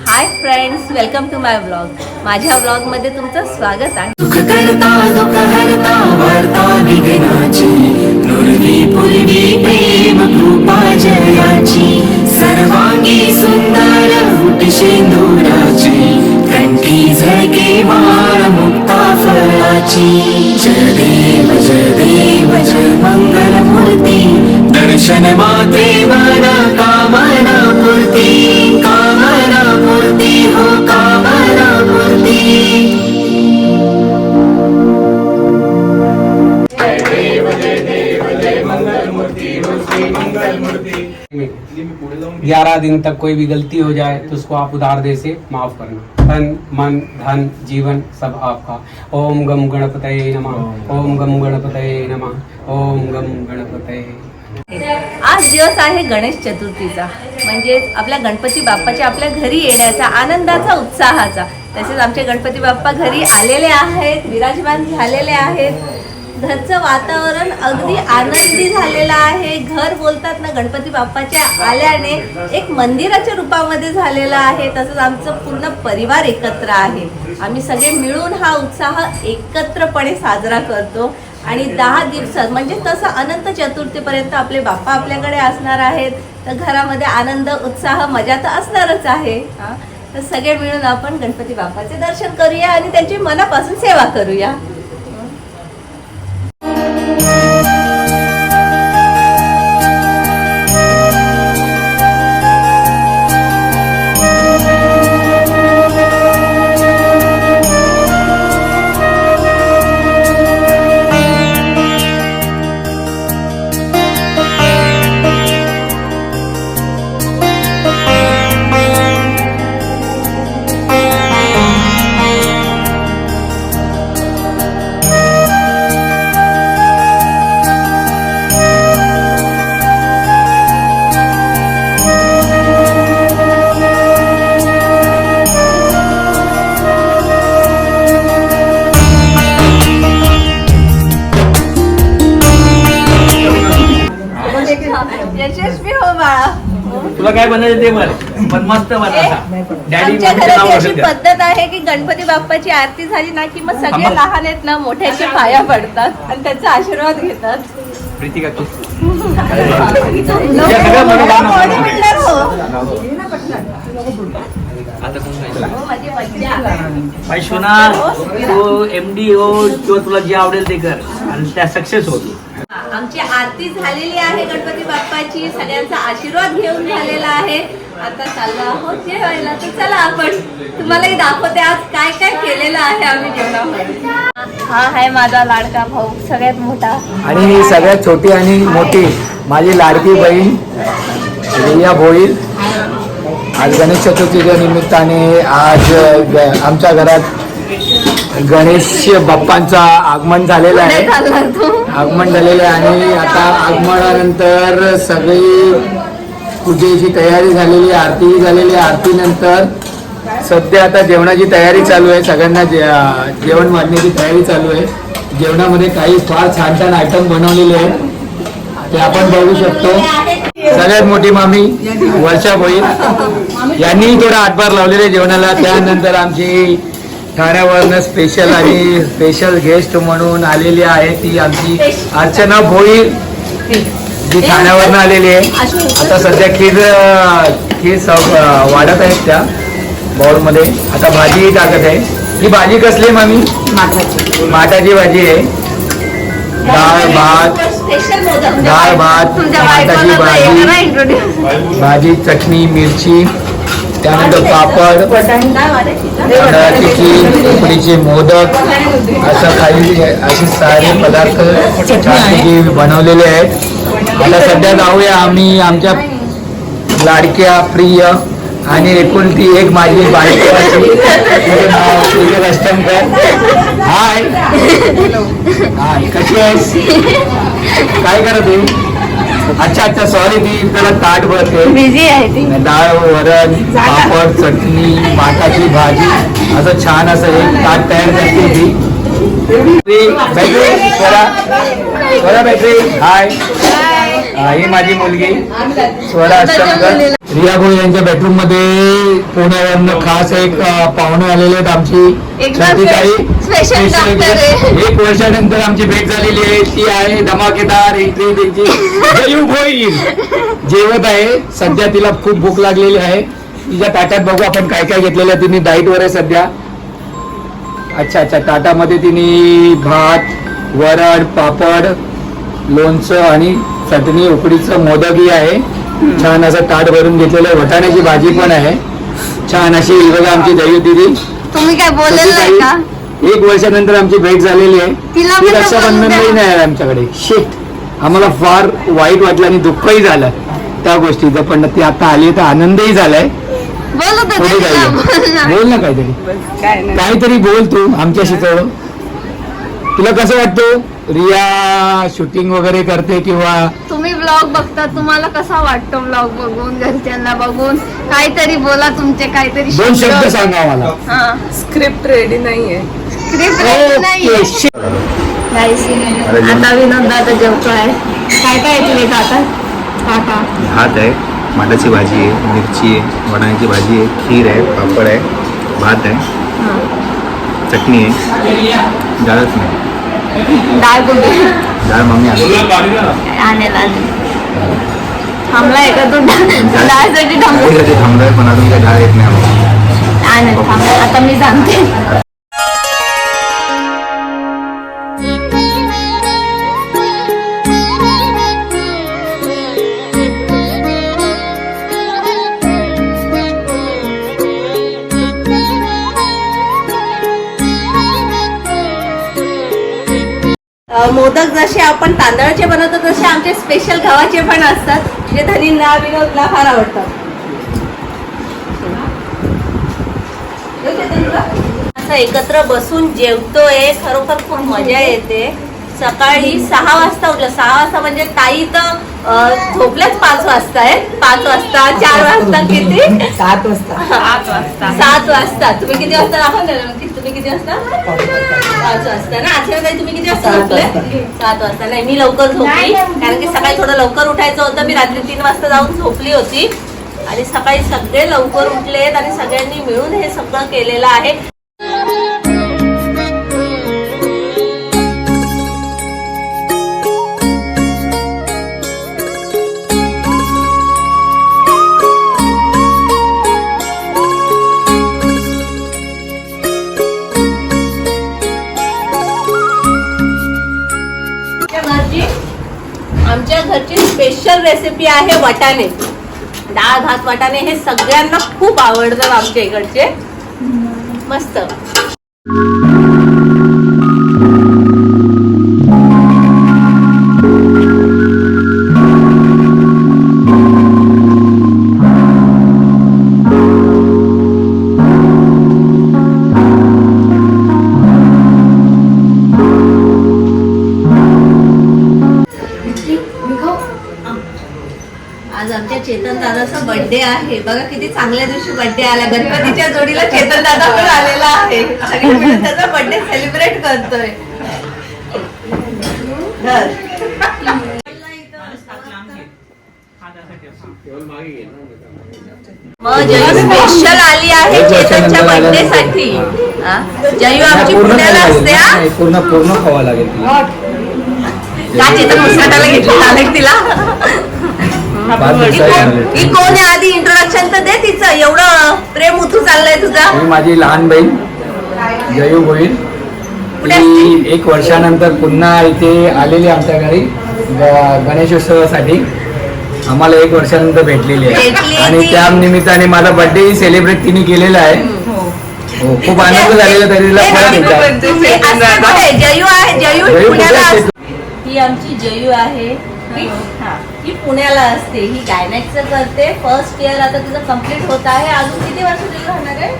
High friends, welcome to my blog. माझ्या ब्लॉगमध्ये तुमचं स्वागत आहे. सुख करता दुःख हरता वार्ता विघ्नाची नुरवी पूर्वी प्रेम कृपा जयाची सर्वांगी सुंदर फुट शेंदुराची कंठी झळके माळ मुक्ता फळाची. जय देव जय मंगल मूर्ती दर्शन माते मन कामना पूर्ती कामना पूर्ती हो कामना पूर्ती. में 11 दिन तक कोई भी गलती हो जाए तो उसको आप उधार दे से माफ करना. तन मन धन जीवन सब आपका. ओम गम गणपतये नमः. ओम गम गणपतये नमः. ओम गम गणपतये. आज दिवस आहे गणेश चतुर्थीचा, म्हणजेच आपल्या गणपती बाप्पाच्या आपल्या घरी येण्याचा, आनंदाचा, उत्साहाचा. तसेच आमचे गणपती बाप्पा घरी आलेले आहेत, विराजमान झालेले आहेत. घरचं वातावरण अगदी आनंदी झालेलं आहे. घर बोलतात ना, गणपती बाप्पाच्या आल्याने एक मंदिराच्या रूपामध्ये झालेलं आहे. तसंच आमचं पूर्ण परिवार एकत्र आहे. आम्ही सगळे मिळून हा उत्साह एकत्रपणे साजरा करतो. आणि 10 दिवसात म्हणजे तसं अनंत चतुर्थीपर्यंत आपले बाप्पा आपल्याकडे असणार आहेत. तर घरामध्ये आनंद, उत्साह, मजा तर असणारच आहे. तर सगळे मिळून आपण गणपती बाप्पाचे दर्शन करूया आणि त्यांची मनापासून सेवा करूया. यशस्वी हो बाळा. तुला काय बनायचं ते म्हण, पण मस्त बनवा. डॅडी आमच्या घरात अशी पद्धत आहे की गणपती बाप्पाची आरती झाली ना की मग सगळे लहान आहेत ना मोठ्याच्या पाया पडतात आणि त्यांचा आशीर्वाद घेतात. प्रीती का तू MD हो किंवा तुला जे आवडेल ते कर आणि त्या सक्सेस होतो. आमची आरती झालेली आहे गणपती बाप्पाची, सगळ्यांचा आशीर्वाद घेऊन झालेला आहे. आता चाललो आहोत जेवायला. तर चला आपण तुम्हालाही दाखवते आज काय काय केलेलं आहे आम्ही जेवणामध्ये. हा आहे माझा लाडका भाऊ, सगळ्यात मोठा. आणि ही सगळ्यात छोटी आणि मोठी माझी लाडकी बहीण रिया भोईर. आज गणेश चतुर्थीच्या निमित्ताने आज आमच्या घरात गणेश बाप्पांचा आगमन झालेलं आहे. आगमन झालेलं आहे आणि आता आगमनानंतर सगळी पूजेची तयारी झालेली, आरती झालेली. आरतीनंतर सध्या आता जेवणाची तयारी चालू आहे. सगळ्यांना जेवण वाढण्याची तयारी चालू आहे. जेवणामध्ये काही फार छान छान आयटम बनवलेले आहेत, ते आपण बघू शकतो. सगळ्यात मोठी मामी वर्षा भोईर यांनी थोडा हातभार लावलेला जेवणाला. त्यानंतर आमची ठाण्यावरनं स्पेशल गेस्ट म्हणून आलेली आहे ती आमची अर्चना भोईर, जी ठाण्यावरनं आलेली आहे. आता सध्या खीर वाढत आहेत त्या बाउलमध्ये. आता भाजी टाकत आहे. ही भाजी कसली मामी? माठाची भाजी आहे. डाळ भात माठाची भाजी, चटणी, मिरची, त्यानंतर पापड, तांदळाची खीर, उकडीचे मोदक, असं काही असे सारे पदार्थ छानपैकी बनवलेले आहेत. आता सध्या जाऊया आम्ही आमच्या लाडक्या प्रिय आणि एकुलती एक माझी बायको कस्टमर. हाय हाय, कशी आहेस? काय करत आहे? अच्छा सॉरी, ती त्याला ताट भरते. बिझी आहे ती. डाळ, वरण, पापड, चटणी, माठाची भाजी, असं छान असं एक ताट तयार करते ती. बॅटरी बॅटरी हाय. ही माझी मुलगी स्वरा अष्टमकर. रिया भाऊ यांच्या बेडरूम मध्ये पुण्यावरनं खास एक पाहुणे आलेले आहेत. आमची एकदम ताई special doctor आहे. 1 वर्षानंतर आमची भेट झालेली आहे. ती आहे धमाकेदार एंट्री त्यांची जयू भोईर. जेवत आहे सध्या. तिला खूप भूक लागलेली आहे. तिच्या ताटात बघू आपण काय काय घेतलेलं आहे. तिने डाईट वर आहे सध्या. अच्छा ताटामध्ये तिने भात, वरण, पापड, लोणचं आणि चटणी, उकडीचं मोदकही आहे. छान असं ताट भरून घेतलेलं आहे. वटाण्याची भाजी पण आहे. छान अशी बघा आमची दही दिदी. तुम्ही काय बोललेलं नाही का? 1 वर्षानंतर आमची भेट झालेली आहे. तिला ती पण रक्षाबंधनही बोलू द्या. नाही आहे आमच्याकडे. शिट, आम्हाला फार वाईट वाटलं आणि दुःखही झालं त्या गोष्टीचं. पण ती आता आली तर आनंदही झालाय. बोलू दे थोडी तिला, बोल ना. बोल ना काहीतरी. काहीतरी बोल तू आमच्याशी थोडं. तुला कसं वाटतं रिया शूटिंग वगैरे करते किंवा तुम्ही ब्लॉग बघता, तुम्हाला कसा वाटतो ब्लॉग बघून, घरच्यांना बघून? काहीतरी बोला, तुमचे काहीतरी 2 शब्द सांगा मला. स्क्रिप्ट रेडी नाहीये. स्क्रिप्ट रेडी नाहीये. Okay, shit. आता विनोद दादा जेवतो आहे. काय काय तुझे खाता? काका भात आहे, माटाची भाजी आहे, मिरची आहे, वटाण्याची भाजी आहे, खीर आहे, पापड आहे, भात आहे, चटणी आहे, डाळच नाही. डाळ कुठे डाळ मम्मी आणली. आणेल थांबला का तू? डाळसाठी थांबला. कधी थांबलोय पण अजून काही डाळ येत नाही आम्हाला. आणेल थांब, आता मी सांगते. मोदक जसे आपण तांदळाचे बनवतो तसे आमचे स्पेशल गव्हाचे पण असतात, जे धनींना विनोदला फार आवडतात. असं एकत्र बसून जेवतोय, खरोखर खूप मजा येते. सकाळी 6 वाजता उठलं. 6 वाजता म्हणजे ताई तर झोपल्याच 5 वाजता आहे. 5 वाजता 4 वाजता किती? 7 वाजता. 7 वाजता. तुम्ही किती वाजता दाखवलं? तुम्ही किती वाजता? 5 वाजता ना. आजच्या काही तुम्ही किती वाजता झोपले? 7 वाजता. नाही, मी लवकर झोपली कारण की सकाळी थोडं लवकर उठायचं होतं. मी रात्री 3 वाजता जाऊन झोपली होती आणि सकाळी सगळे लवकर उठलेत आणि सगळ्यांनी मिळून हे सगळं केलेलं आहे. आमच्या घरची स्पेशल रेसिपी आहे वटाणे. डाळ भात वटाणे हे सगळ्यांना खूप आवडतात आमच्या इकडचे. मस्त. आज आमच्या चेतन दादाचा बर्थडे आहे. बघा किती चांगल्या दिवशी बर्थडे आला. गणपतीच्या जोडीला चेतन दादा पण आलेला आहे. सगळे मिळून त्याचा बर्थडे सेलिब्रेट करतोय. मग जयू स्पेशल आली आहे चेतनच्या बर्थडे साठी. जयू आमची पुण्याला असते. पूर्ण खावा लागेल तिला. का चेतन मुस्काटाला घेतलं तिला? ही कोण आहे आधी? इंट्रोडक्शन तर दे तिचं. एवढं प्रेम उतू चाललंय तुझा. ही माझी लहान बहीण जयू भोईर. ती 1 वर्षानंतर पुन्हा इथे आलेली आमच्या घरी गणेशोत्सवासाठी. आम्हाला 1 वर्षानंतर भेटलेली आहे आणि त्या निमित्ताने माझा बर्थडे सेलिब्रेट तिने केलेला आहे. हो, खूप आनंद झालेला. तरी तिला परत जयू आहे. जयू जयू पुण्याला कुठे असते. ही आमची जयू आहे. ही पुण्याला असते. ही गायनॅकचं करते. फर्स्ट इयर आता तिचं कम्प्लीट होत आहे. अजून किती वर्ष तिला राहणार आहे?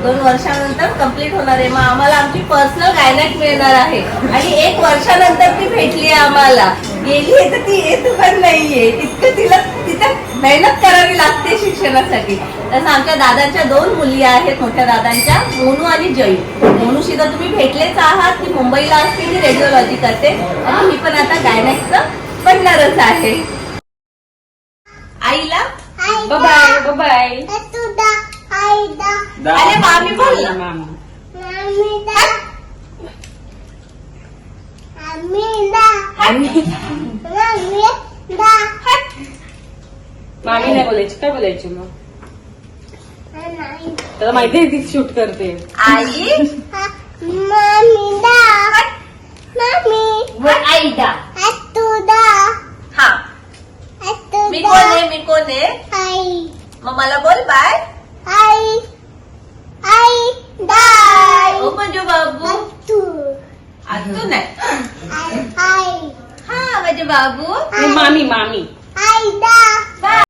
2 वर्षानंतर कम्प्लीट होणार आहे. मग आम्हाला आमची पर्सनल गायनॅक मिळणार आहे आणि 1 वर्षानंतर ती भेटली आहे आम्हाला. गेली आहे तर ती येत पण नाहीये. इतकं तिथं मेहनत करावी लागते शिक्षणासाठी. तसं आमच्या दादांच्या 2 मुली आहेत, मोठ्या दादांच्या, मोनू आणि जयू. मोनूशी तर तुम्ही भेटलेच आहात. ती मुंबईला असते, ती रेडिओलॉजी करते आणि ही पण आता गायनॅकचं बनणारच आहे. आईला बाय बाय. अरे मामी बोल ना. मामी नाही बोलायची, काय बोलायची मग? त्याला माहिती आहे ती शूट करते. आई आईदा. हा मी कोण आहे मग मला बोल बाय. ओ माझे बाबू. आतू नाही. हा माझे बाबू. मामी मामी